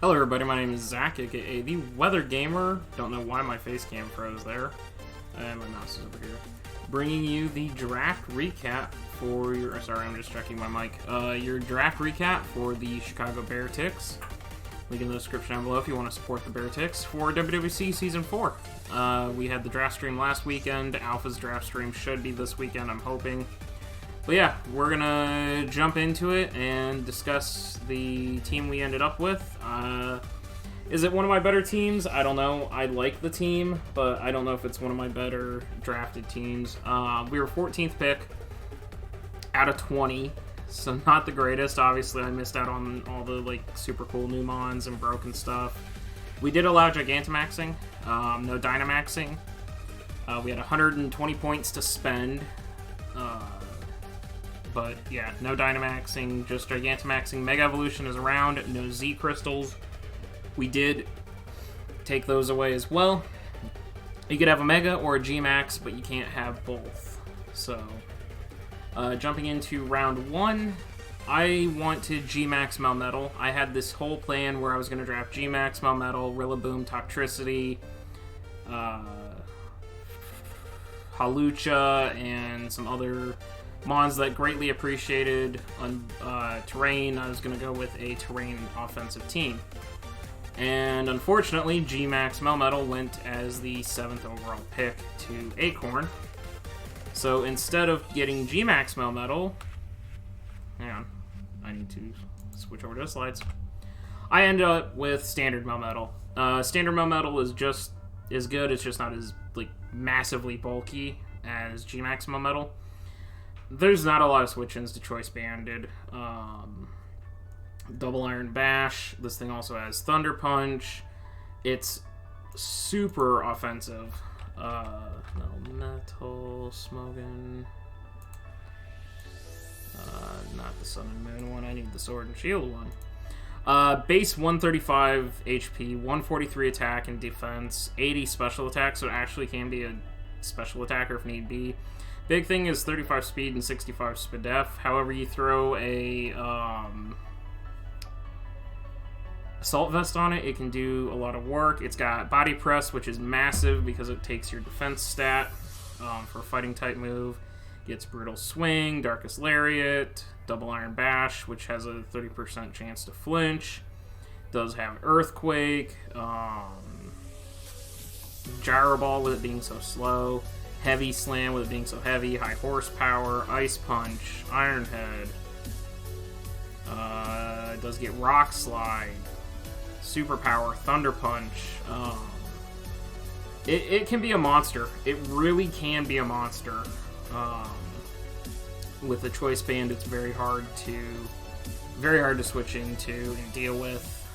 Hello everybody, my name is Zach, aka The Weather Gamer. Don't know why my face cam froze there. And my mouse is over here. Bringing you the draft recap for your... Sorry, I'm just checking my mic. Your draft recap for the Chicago Beartics. Link in the description down below if you want to support the Beartics for WWC Season 4. We had the draft stream last weekend. Alpha's draft stream should be this weekend, I'm hoping. But yeah, we're gonna jump into it and discuss the team we ended up with. Is it one of my better teams? I don't know. I like the team, but I don't know if it's one of my better drafted teams. We were 14th pick out of 20, so not the greatest. Obviously, I missed out on all the like super cool new mons and broken stuff. We did allow Gigantamaxing, no Dynamaxing. We had 120 points to spend. But yeah, no Dynamaxing, just Gigantamaxing. Mega Evolution is around, no Z Crystals. We did take those away as well. You could have a Mega or a G-Max, but you can't have both. So, jumping into round 1, I wanted G-Max Melmetal. I had this whole plan where I was going to draft G-Max Melmetal, Rillaboom, Toxtricity, Hawlucha, and some other mons that greatly appreciated on terrain. I was going to go with a terrain offensive team. And unfortunately, G-Max Melmetal went as the 7th overall pick to Acorn. So instead of getting G-Max Melmetal... Hang on. I need to switch over to the slides. I ended up with Standard Melmetal. Standard Melmetal is just as good. It's just not as like massively bulky as G-Max Melmetal. There's not a lot of switch-ins to Choice Banded. Double Iron Bash. This thing also has Thunder Punch. It's super offensive. Metal, Smogon. Not the Sun and Moon one. I need the Sword and Shield one. Base 135 HP, 143 attack and defense, 80 special attack, so it actually can be a special attacker if need be. Big thing is 35 speed and 65 SPDF. However, you throw a Assault Vest on it, it can do a lot of work. It's got Body Press, which is massive because it takes your defense stat for a fighting type move. Gets Brutal Swing, Darkest Lariat, Double Iron Bash, which has a 30% chance to flinch. Does have Earthquake, Gyro Ball with it being so slow. Heavy Slam with it being so heavy, high horsepower, Ice Punch, Iron Head. It does get Rock Slide, Superpower, Thunder Punch. It can be a monster. It really can be a monster. With the Choice Band, it's very hard to switch into and deal with.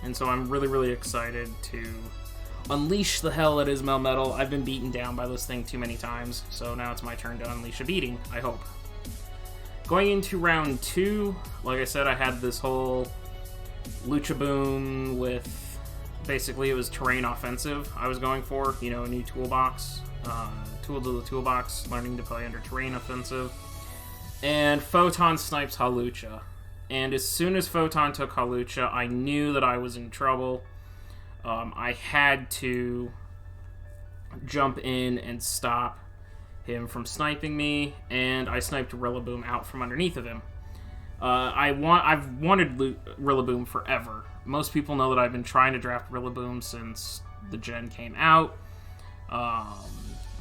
And so I'm really, really excited to unleash the hell that is Melmetal. I've been beaten down by this thing too many times, so now it's my turn to unleash a beating, I hope. Going into round 2, like I said, I had this whole Luchaboom with... Basically, it was terrain offensive I was going for. You know, a new toolbox. Tool to the toolbox, learning to play under terrain offensive. And Photon snipes Hawlucha. And as soon as Photon took Hawlucha, I knew that I was in trouble. I had to jump in and stop him from sniping me, and I sniped Rillaboom out from underneath of him. I've wanted Rillaboom forever. Most people know that I've been trying to draft Rillaboom since the gen came out.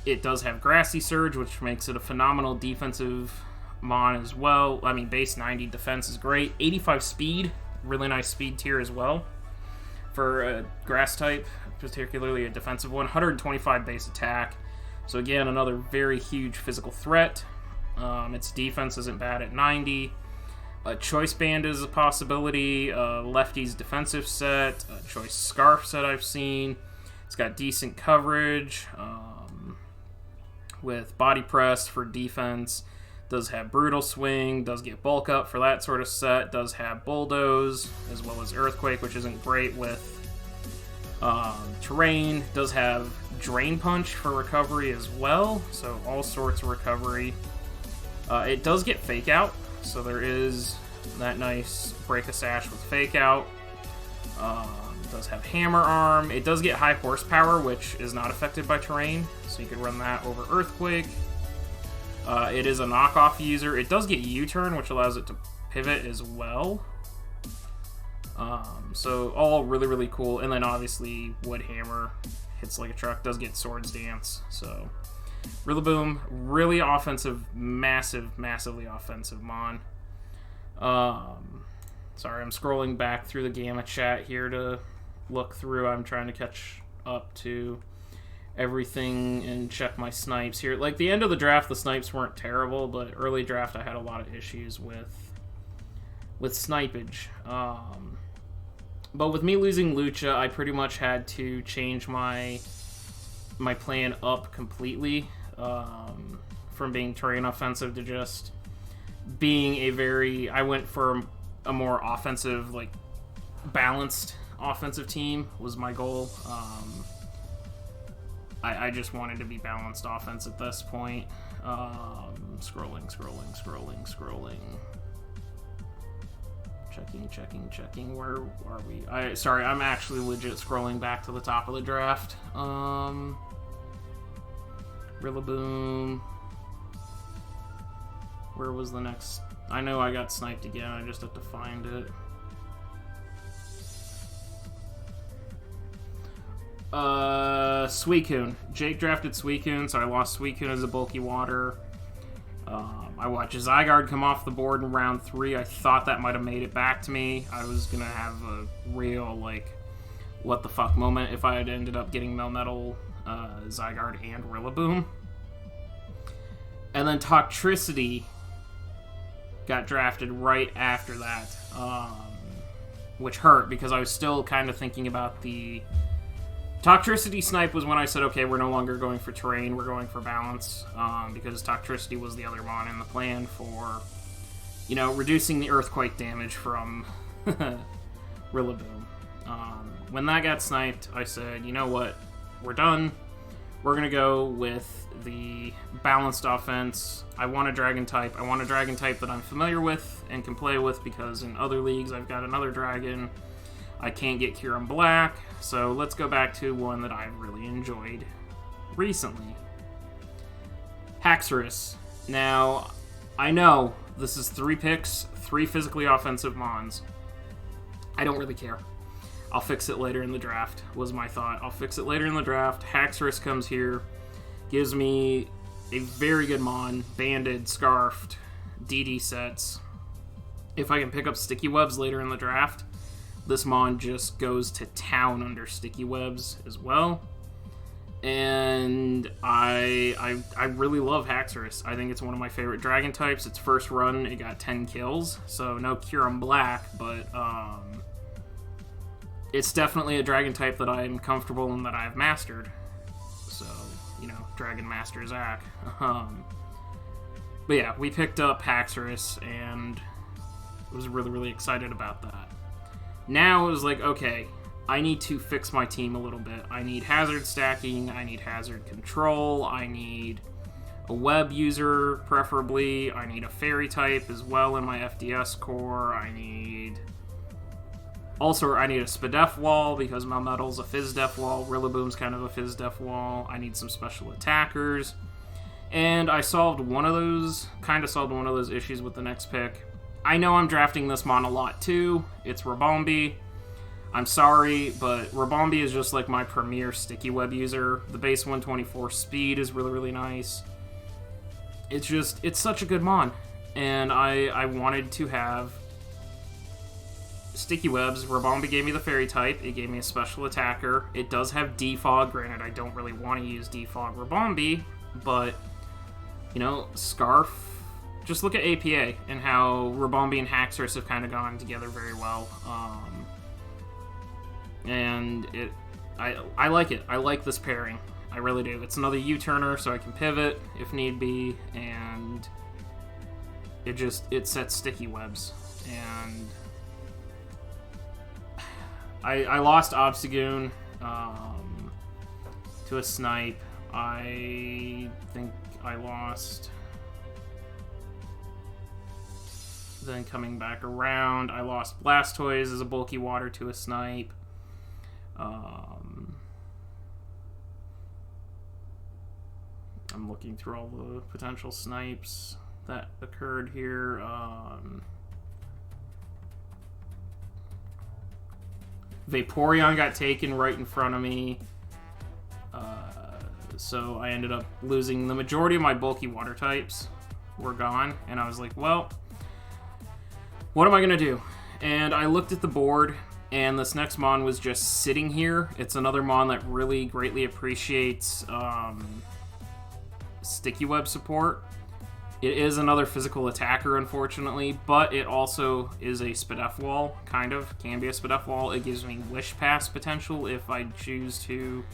It does have Grassy Surge, which makes it a phenomenal defensive mon as well. I mean, base 90 defense is great. 85 speed, really nice speed tier as well for a grass type, particularly a defensive one. 125 base attack. So again, another very huge physical threat. Its defense isn't bad at 90. A Choice Band is a possibility. Lefty's defensive set. A Choice Scarf set I've seen. It's got decent coverage with Body Press for defense. Does have Brutal Swing. Does get Bulk Up for that sort of set. Does have Bulldoze as well as Earthquake, which isn't great with terrain. Does have Drain Punch for recovery as well. So all sorts of recovery. It does get Fake Out. So there is that nice Break a Sash with Fake Out. It does have hammer arm. It does get high horsepower, which is not affected by terrain, so you could run that over Earthquake. It is a knockoff user. It does get U-turn, which allows it to pivot as well. So all really, really cool. And then obviously Wood Hammer hits like a truck. Does get Swords Dance. So Rillaboom, really offensive, massively offensive mon. Sorry, I'm scrolling back through the Gamma chat here to look through. I'm trying to catch up to everything and check my snipes here. Like, the end of the draft, the snipes weren't terrible, but early draft I had a lot of issues with snipage. But with me losing Lucha, I pretty much had to change my plan up completely, from being terrain offensive to just being I went for a more offensive, like, balanced offensive team was my goal. I just wanted to be balanced offense at this point. Scrolling. Checking. Where are we? Sorry, I'm actually legit scrolling back to the top of the draft. Rillaboom. Where was the next? I know I got sniped again. I just have to find it. Suicune. Jake drafted Suicune, so I lost Suicune as a bulky water. I watched Zygarde come off the board in round 3. I thought that might have made it back to me. I was gonna have a real, like, what the fuck moment if I had ended up getting Melmetal, Zygarde, and Rillaboom. And then Toxtricity got drafted right after that, which hurt because I was still kind of thinking about the Toxtricity snipe was when I said, okay, we're no longer going for terrain, we're going for balance, because Toxtricity was the other mon in the plan for, you know, reducing the earthquake damage from Rillaboom. When that got sniped, I said, you know what, we're done. We're going to go with the balanced offense. I want a dragon type. I want a dragon type that I'm familiar with and can play with, because in other leagues I've got another dragon. I can't get Kyurem Black, so let's go back to one that I've really enjoyed recently. Haxorus. Now, I know this is 3 picks, 3 physically offensive mons. I don't really care. I'll fix it later in the draft, was my thought. I'll fix it later in the draft. Haxorus comes here, gives me a very good mon, banded, scarfed, DD sets. If I can pick up Sticky Webs later in the draft, this mon just goes to town under Sticky Webs as well. And I really love Haxorus. I think it's one of my favorite dragon types. Its first run, it got 10 kills, so no Kyurem Black, but it's definitely a dragon type that I'm comfortable in, that I've mastered. So, you know, Dragon Master Zach. But yeah, we picked up Haxorus, and was really, really excited about that. Now it was like, okay, I need to fix my team a little bit. I need hazard stacking, I need hazard control, I need a web user, preferably. I need a fairy type as well in my FDS core. I need a Spadef wall, because Melmetal's a Fizz Def wall. Rillaboom's kind of a Fizz Def wall. I need some special attackers. And I solved one of those issues with the next pick. I know I'm drafting this mon a lot too. It's Ribombee. I'm sorry, but Ribombee is just like my premier Sticky Web user. The base 124 speed is really, really nice. It's such a good mon. And I wanted to have Sticky Webs. Ribombee gave me the fairy type. It gave me a special attacker. It does have Defog. Granted, I don't really want to use Defog Ribombee, but, you know, Scarf. Just look at APA and how Ribombee and Haxorus have kind of gone together very well. And I like it. I like this pairing. I really do. It's another U-turner, so I can pivot if need be, and it sets Sticky Webs. And I lost Obstagoon to a snipe. I think I lost Then coming back around, I lost Blastoise as a bulky water to a Snipe. I'm looking through all the potential Snipes that occurred here. Vaporeon got taken right in front of me. So I ended up losing the majority of my bulky water types were gone. And I was like, well, what am I going to do? And I looked at the board, and this next Mon was just sitting here. It's another Mon that really greatly appreciates Sticky Web support. It is another physical attacker, unfortunately, but it also is a Spadef Wall, kind of. Can be a Spadef Wall. It gives me Wish Pass potential if I choose to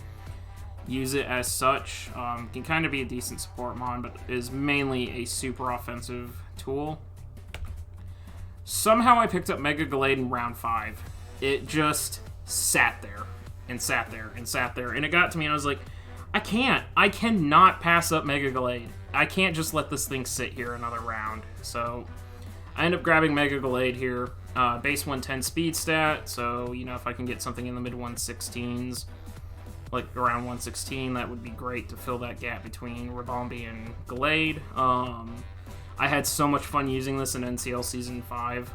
use it as such. Can kind of be a decent support Mon, but is mainly a super offensive tool. Somehow I picked up Mega Gallade in round 5. It just sat there, and sat there, and sat there, and it got to me, and I was like, I cannot pass up Mega Gallade. I can't just let this thing sit here another round. So I end up grabbing Mega Gallade here. Base 110 speed stat, so, you know, if I can get something in the mid 116s, like around 116, that would be great to fill that gap between Ribombee and Gallade. I had so much fun using this in NCL Season 5.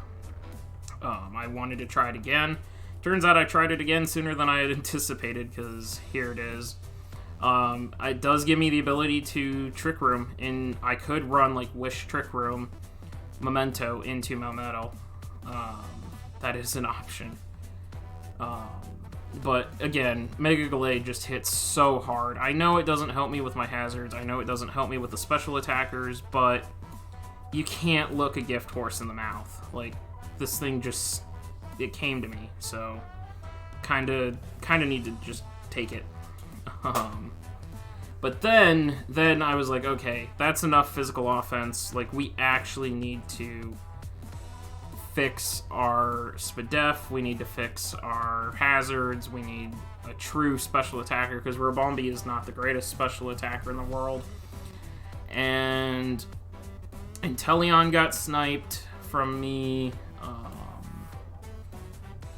I wanted to try it again. Turns out I tried it again sooner than I had anticipated, because here it is. It does give me the ability to Trick Room, and I could run like Wish Trick Room Memento into Melmetal. That is an option. But again, Mega Gallade just hits so hard. I know it doesn't help me with my hazards. I know it doesn't help me with the special attackers, but you can't look a gift horse in the mouth. Like, this thing just, it came to me, so kind of need to just take it. But then I was like, okay, that's enough physical offense. Like, we actually need to fix our Spadef, we need to fix our hazards, we need a true special attacker, because Ribombee is not the greatest special attacker in the world. And Inteleon got sniped from me.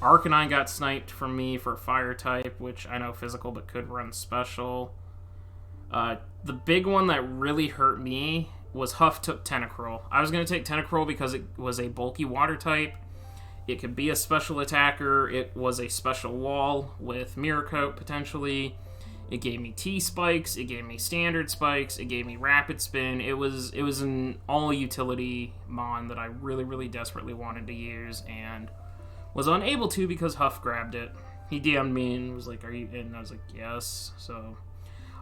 Arcanine got sniped from me for fire type, which I know physical but could run special. The big one that really hurt me was Huff took Tentacruel. I was going to take Tentacruel because it was a bulky water type. It could be a special attacker. It was a special wall with Mirror Coat potentially. It gave me T-Spikes. It gave me Standard Spikes. It gave me Rapid Spin. It was an all-utility Mon that I really, really desperately wanted to use and was unable to because Huff grabbed it. He DM'd me and was like, are you in? And I was like, yes. So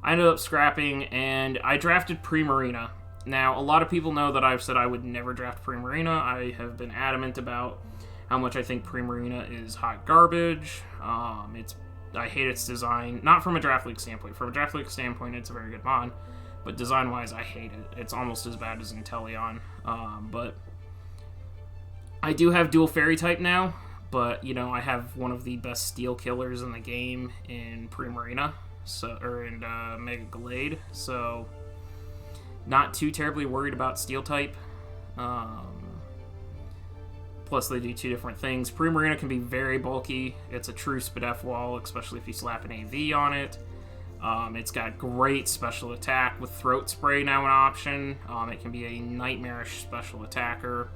I ended up scrapping, and I drafted Primarina. Now, a lot of people know that I've said I would never draft Primarina. I have been adamant about how much I think Primarina is hot garbage. I hate its design, not from a draft league standpoint. From a draft league standpoint, it's a very good Mon, but design-wise, I hate it. It's almost as bad as Inteleon. But I do have dual Fairy type now, but, you know, I have one of the best steel killers in the game in Primarina, in Mega Gallade, so not too terribly worried about steel type. Plus, they do two different things. Primarina can be very bulky. It's a true Spadef Wall, especially if you slap an AV on it. It's got great special attack with Throat Spray now an option. It can be a nightmarish special attacker.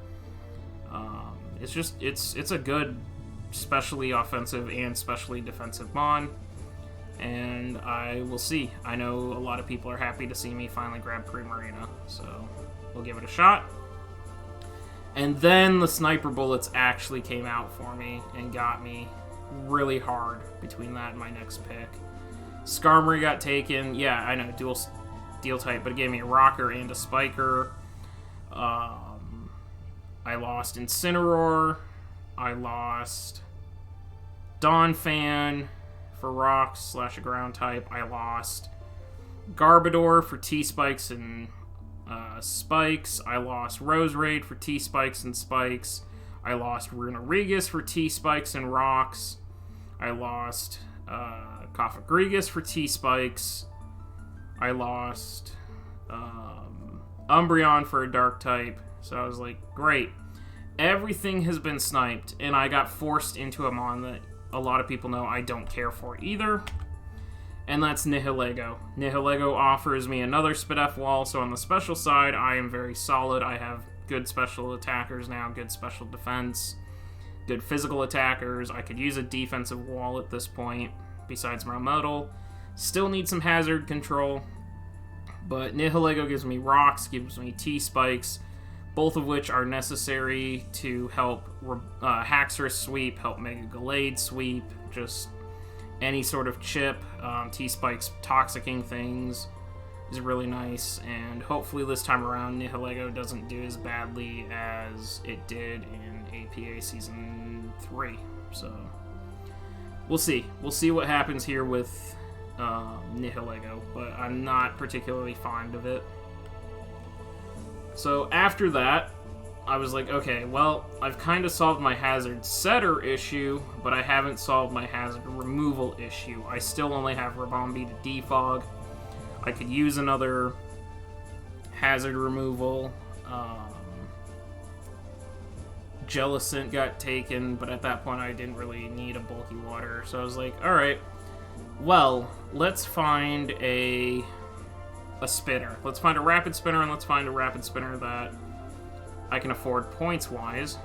It's a good specially offensive and specially defensive Mon. And I will see. I know a lot of people are happy to see me finally grab Primarina, so we'll give it a shot. And then the Sniper Bullets actually came out for me and got me really hard between that and my next pick. Skarmory got taken. Yeah, I know, dual steel type, but it gave me a Rocker and a Spiker. I lost Incineroar. I lost Donphan for rocks / a ground type. I lost Garbodor for T-Spikes and spikes. I lost Roserade for T-Spikes and spikes. I lost Runerigus for T-Spikes and rocks. I lost Cofagrigus for T-Spikes. I lost Umbreon for a dark type. So I was like, great. everything has been sniped, and I got forced into a mon that a lot of people know I don't care for either, and that's Nihilego. Nihilego offers me another Spidef wall, so on the special side, I am very solid. I have good special attackers now, good special defense, good physical attackers. I could use a defensive wall at this point, besides Metal. Still need some hazard control, but Nihilego gives me rocks, gives me T-spikes, both of which are necessary to help Haxorus sweep, help Mega Gallade sweep, just any sort of chip. T-spikes toxicking things is really nice, and hopefully this time around Nihilego doesn't do as badly as it did in APA Season 3, so we'll see. We'll see what happens here with Nihilego, but I'm not particularly fond of it. So after that, I was like, okay, well, I've kind of solved my hazard setter issue, but I haven't solved my hazard removal issue. I still only have Rabombi to defog. I could use another hazard removal. Jellicent got taken, but at that point I didn't really need a bulky water, so I was like, alright, well, let's find a spinner. Let's find a rapid spinner, and let's find a rapid spinner that I can afford points-wise.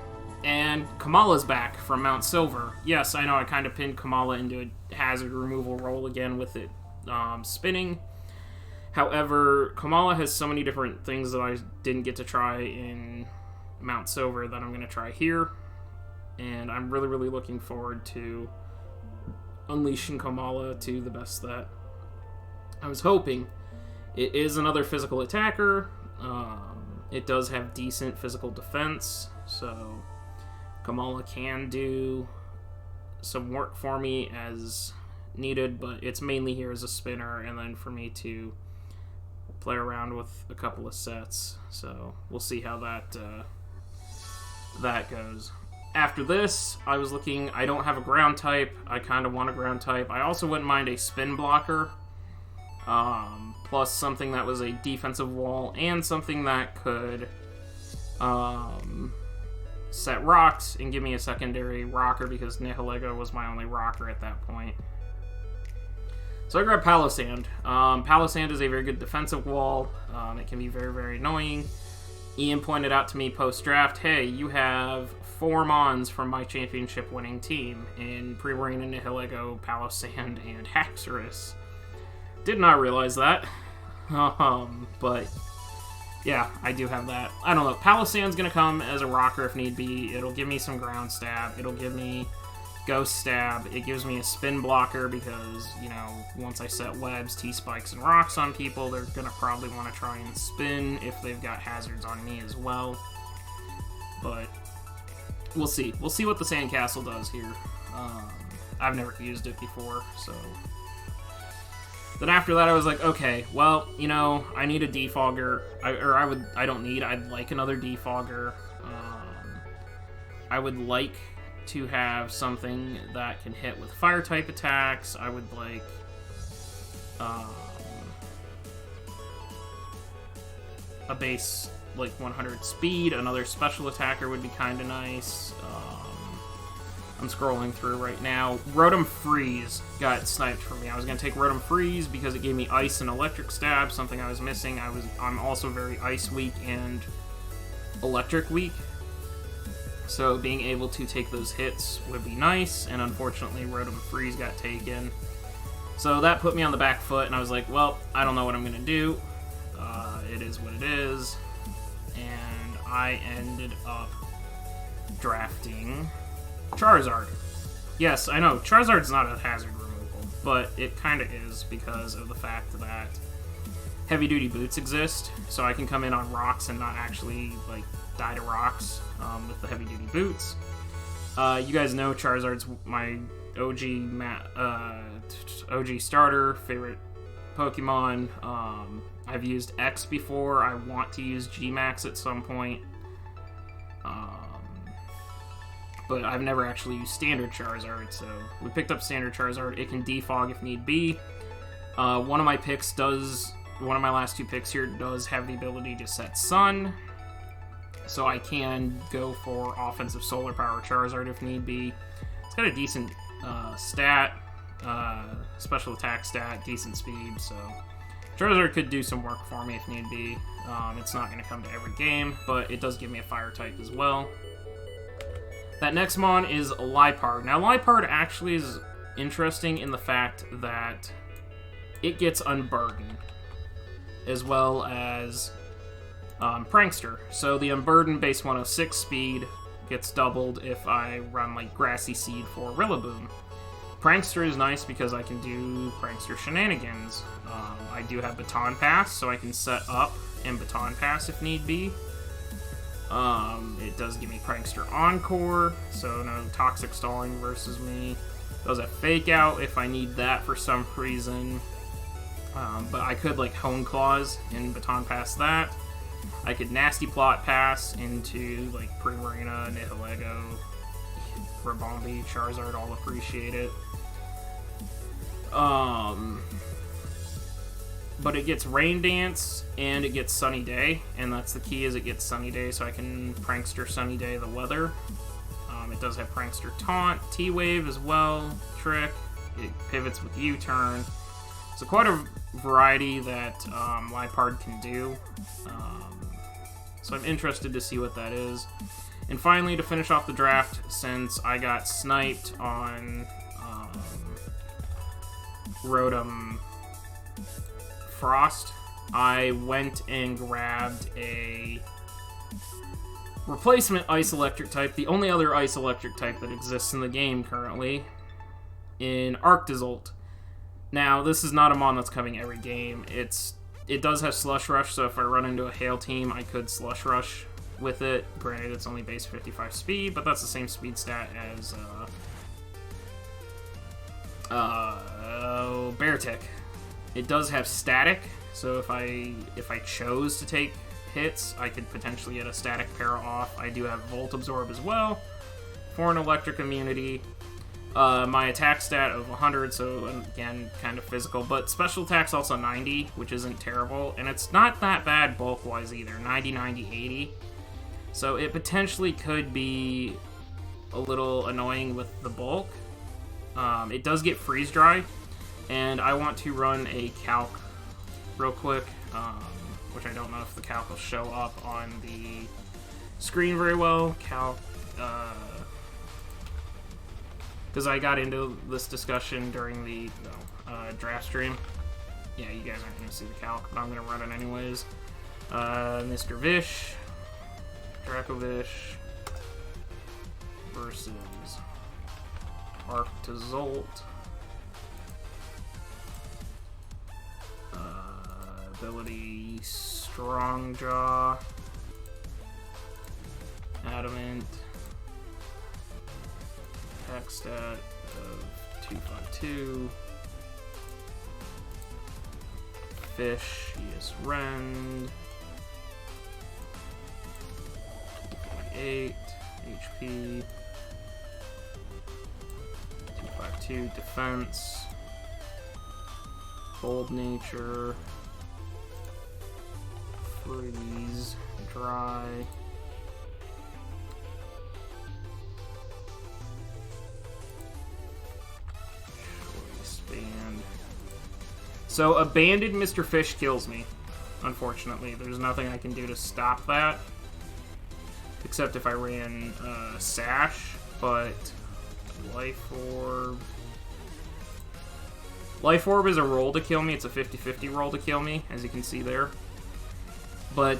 And Kamala's back from Mount Silver. Yes, I know I kind of pinned Kamala into a hazard removal role again with it spinning. However, Kamala has so many different things that I didn't get to try in Mount Silver that I'm going to try here. And I'm really, really looking forward to unleashing Kamala to the best that I was hoping. It is another physical attacker. It does have decent physical defense, so Kamala can do some work for me as needed, but it's mainly here as a spinner, and then for me to play around with a couple of sets. So we'll see how that goes. After this, I was looking. I don't have a ground type. I kind of want a ground type. I also wouldn't mind a spin blocker. Plus something that was a defensive wall, and something that could set rocks and give me a secondary rocker, because Nihilego was my only rocker at that point. So I grabbed Palossand. Palossand is a very good defensive wall. It can be very, very annoying. Ian pointed out to me post-draft, hey, you have 4 Mons from my championship winning team in Pre-Marina, Nihilego, Palossand, and Haxorus. Did not realize that. But yeah, I do have that. I don't know. Palossand's gonna come as a rocker if need be. It'll give me some ground stab. It'll give me ghost stab. It gives me a spin blocker because, you know, once I set webs, T-spikes, and rocks on people, they're gonna probably want to try and spin if they've got hazards on me as well. But we'll see. We'll see what the Sandcastle does here. I've never used it before, so. Then after that, I was like, okay, well, you know, I need a defogger. I'd like another defogger. I would like to have something that can hit with fire-type attacks. I would like a base, like, 100 speed. Another special attacker would be kind of nice. I'm scrolling through right now. Rotom Freeze got sniped for me. I was going to take Rotom Freeze because it gave me Ice and Electric Stab, something I was missing. I'm also very Ice weak and Electric weak. So being able to take those hits would be nice, and unfortunately Rotom Freeze got taken. So that put me on the back foot, and I was like, well, I don't know what I'm going to do. It is what it is. And I ended up drafting Charizard. Yes, I know, Charizard's not a hazard removal, but it kind of is because of the fact that heavy-duty boots exist, so I can come in on rocks and not actually, like, die to rocks with the heavy-duty boots. You guys know Charizard's my OG starter, favorite Pokemon. I've used X before. I want to use G-Max at some point. But I've never actually used Standard Charizard, so we picked up Standard Charizard. It can defog if need be. One of my last 2 picks here does have the ability to set Sun. so I can go for offensive Solar Power Charizard if need be. It's got a decent stat, special attack stat, decent speed, so Charizard could do some work for me if need be. It's not going to come to every game, but it does give me a fire type as well. That next mon is Liepard. Now, Liepard actually is interesting in the fact that it gets Unburden, as well as Prankster. So the Unburden base 106 speed gets doubled if I run like Grassy Seed for Rillaboom. Prankster is nice because I can do Prankster shenanigans. I do have Baton Pass, so I can set up and Baton Pass if need be. It does give me Prankster Encore, so no Toxic Stalling versus me. Does have Fake Out if I need that for some reason. But I could like Hone Claws and Baton Pass that. I could Nasty Plot Pass into like Primarina, Nihilego, Rabombi, Charizard, all appreciate it. But it gets Rain Dance and it gets Sunny Day, and that's the key, is it gets Sunny Day, so I can Prankster Sunny Day the weather. It does have Prankster Taunt, T-Wave as well, Trick. It pivots with U-Turn. So quite a variety that Liepard can do. So I'm interested to see what that is. And finally, to finish off the draft, since I got sniped on Rotom Frost, I went and grabbed a replacement Ice Electric type, the only other Ice Electric type that exists in the game currently, in Arctozolt. Now, this is not a mon that's coming every game. It does have Slush Rush, so if I run into a Hail team, I could Slush Rush with it. Granted, it's only base 55 speed, but that's the same speed stat as Beartic. It does have Static, so if I chose to take hits, I could potentially get a Static Para off. I do have Volt Absorb as well for an electric immunity. My attack stat of 100, so again, kind of physical, but special attack's also 90, which isn't terrible, and it's not that bad bulk-wise either, 90, 90, 80. So it potentially could be a little annoying with the bulk. It does get Freeze Dry, and I want to run a Calc real quick, which I don't know if the Calc will show up on the screen very well. Calc, because I got into this discussion during the draft stream. Yeah, you guys aren't going to see the Calc, but I'm going to run it anyways. Mr. Vish, Dracovish versus Arctozolt. Ability Strong Jaw, Adamant, attack stat of 252, Fish, ES Rend, 2.8 HP, 252 defense, Bold Nature, Freeze, Dry, Expand. So Abandoned Mr. Fish kills me, unfortunately. There's nothing I can do to stop that, except if I ran Sash, but Life Orb... Life Orb is a roll to kill me. It's a 50-50 roll to kill me, as you can see there. But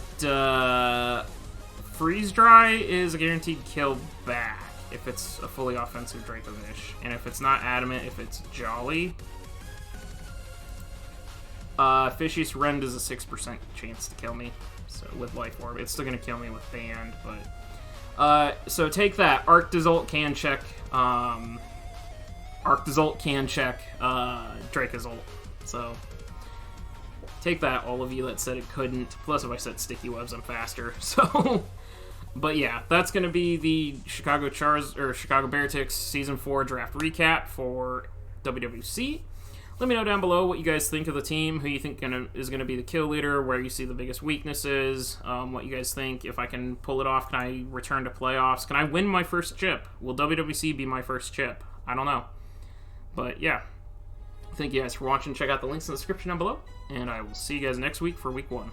Freeze Dry is a guaranteed kill back if it's a fully offensive Dracovish. And if it's not Adamant, if it's Jolly, Fishious Rend is a 6% chance to kill me. So with Life Orb, it's still going to kill me with Band, but... so take that. Arctozolt can check... Arctozolt can check Dracozolt. So... take that, all of you that said it couldn't. Plus, if I said Sticky Webs, I'm faster. So, but yeah, that's going to be the Chicago Beartics Season 4 draft recap for WWC. Let me know down below what you guys think of the team, who you think is going to be the kill leader, where you see the biggest weaknesses, what you guys think. If I can pull it off, can I return to playoffs? Can I win my first chip? Will WWC be my first chip? I don't know. But yeah, thank you guys for watching. Check out the links in the description down below, and I will see you guys next week for week 1.